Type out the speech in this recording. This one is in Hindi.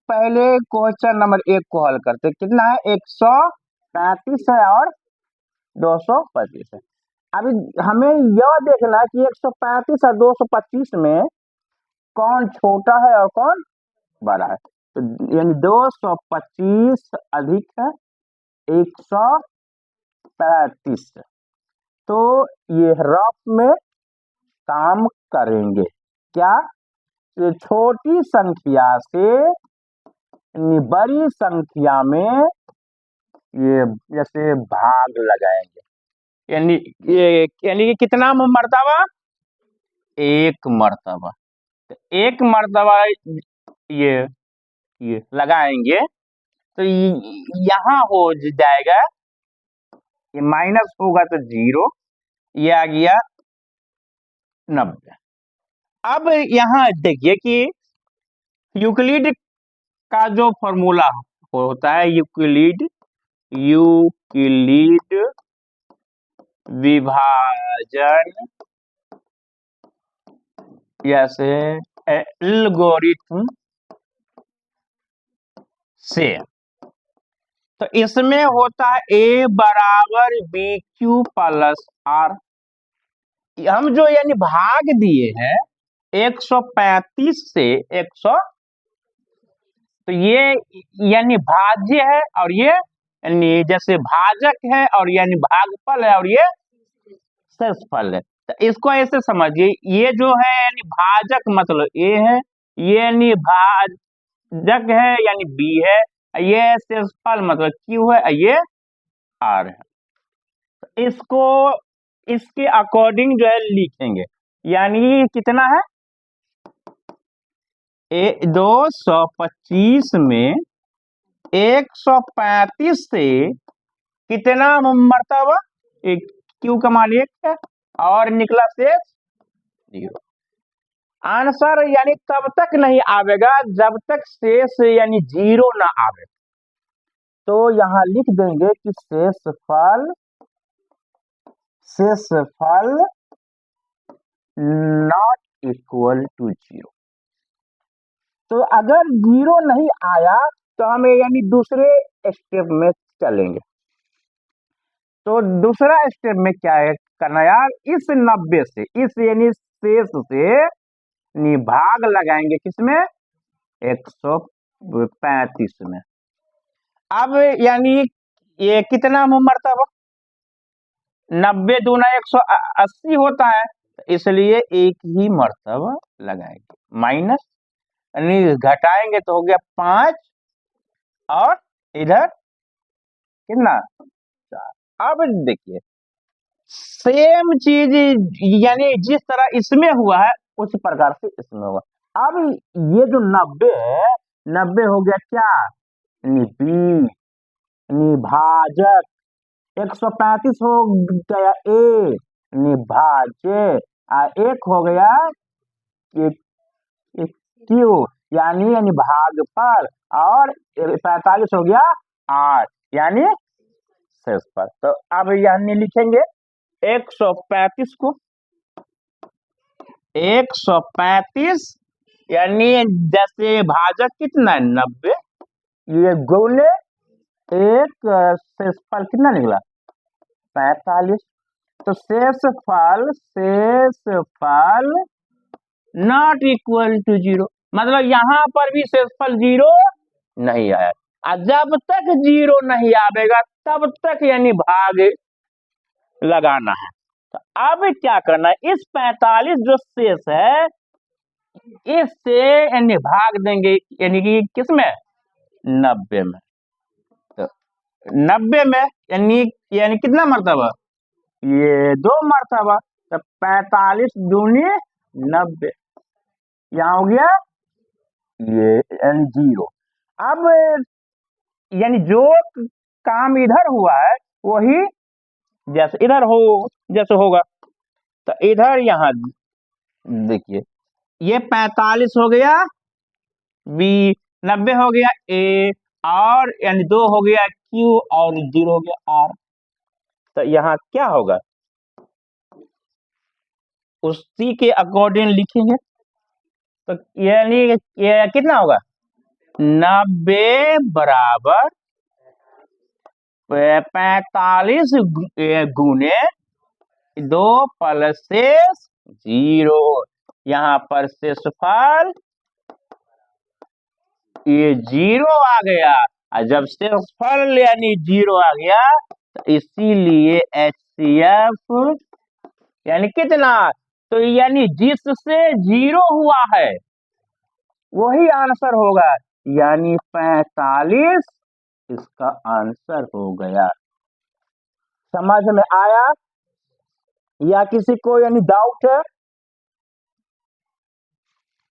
पहले क्वेश्चन नंबर 1 को हल करते। कितना है? 135 है और 225 है। अभी हमें यह देखना है कि 135 और 225 में कौन छोटा है और कौन बड़ा है। तो यानी 225 अधिक है 135, तो ये रफ में काम करेंगे। क्या? ये छोटी संख्या से बड़ी संख्या में ये जैसे भाग लगाएंगे, यानी कि कितना मर्तबा? 1 मर्तबा। तो 1 मर्तबा ये लगाएंगे तो यहाँ हो जाएगा, ये माइनस होगा तो 0, ये आ गया 90। अब यहाँ देखिए कि यूक्लिड का जो फॉर्मूला होता है, यूक्लिड विभाजन जैसे एल्गोरिथम से, तो इसमें होता है A बराबर BQ प्लस R। हम जो यानी भाग दिए हैं 135 से 100, तो ये यानी भाज्य है और ये यानी जैसे भाजक है और यानी भागफल है और ये शेषफल है। तो इसको ऐसे समझिए, ये जो है यानी भाजक मतलब A है, ये यानी भाजक है यानी B है, ये शेषफल मतलब Q है, ये R है। तो इसको इसके अकॉर्डिंग जो है लिखेंगे, यानी कितना है 225 में 135 से कितना मर्तबा? Q का मान 1 है और निकला शेष 0। आंसर यानी तब तक नहीं आवेगा जब तक शेष यानी 0 ना आवे। तो यहाँ लिख देंगे कि शेषफल नॉट इक्वल टू 0। तो अगर 0 नहीं आया तो हम यानी दूसरे स्टेप में चलेंगे। तो दूसरा स्टेप में क्या है करना यार, इस 90 से, इस यानी शेष से भाग लगाएंगे किसमें? 135 में। अब यानी ये कितना मर्तबा? 90 दूना 180 होता है, इसलिए 1 ही मर्तबा लगाएंगे। माइनस यानी घटाएंगे तो हो गया 5 और इधर कितना? 4। अब देखिए सेम चीज यानी जिस तरह इसमें हुआ है उस प्रकार से इसमें हुआ। अब ये जो 90 है, 90 हो गया क्या? भाजक, 135 हो गया A भाज्य, 1 हो गया Q यानी भागफल, और 45 हो गया R यानी शेषफल। तो अब यानी लिखेंगे 135 को 135 यानी जैसे भाजक कितना है 90, ये गुणे 1, शेषफल कितना निकला 45। तो शेषफल नॉट इक्वल टू 0, मतलब यहाँ पर भी शेषफल 0 नहीं आया। जब तक 0 नहीं आवेगा तब तक यानी भाग लगाना है। तो अब क्या करना है, इस 45 जो शेष है इससे यानी भाग देंगे, यानी कि किसमें? 90 में। तो 90 में यानी कितना मर्तबा? ये 2 मर्तबा। तो 45 दूनी 90, यहाँ हो गया ये 0। अब यानी जो काम इधर हुआ है वही जैसे इधर जैसे होगा। तो इधर यहाँ देखिए ये 45 हो गया B, 90 हो गया A, और यानी 2 हो गया Q और 0 हो गया R। तो यहाँ क्या होगा उसी के अकॉर्डिंग लिखेंगे। तो यानी ये कितना होगा 90 बराबर 45 गुने 2 प्लस शेष 0। यहाँ पर शेषफल ये 0 आ गया, और जब शेषफल यानी 0 आ गया तो इसीलिए HCF यानी कितना, तो यानी जिससे 0 हुआ है वही आंसर होगा, यानी 45 इसका आंसर हो गया। समझ में आया या किसी को यानी डाउट है?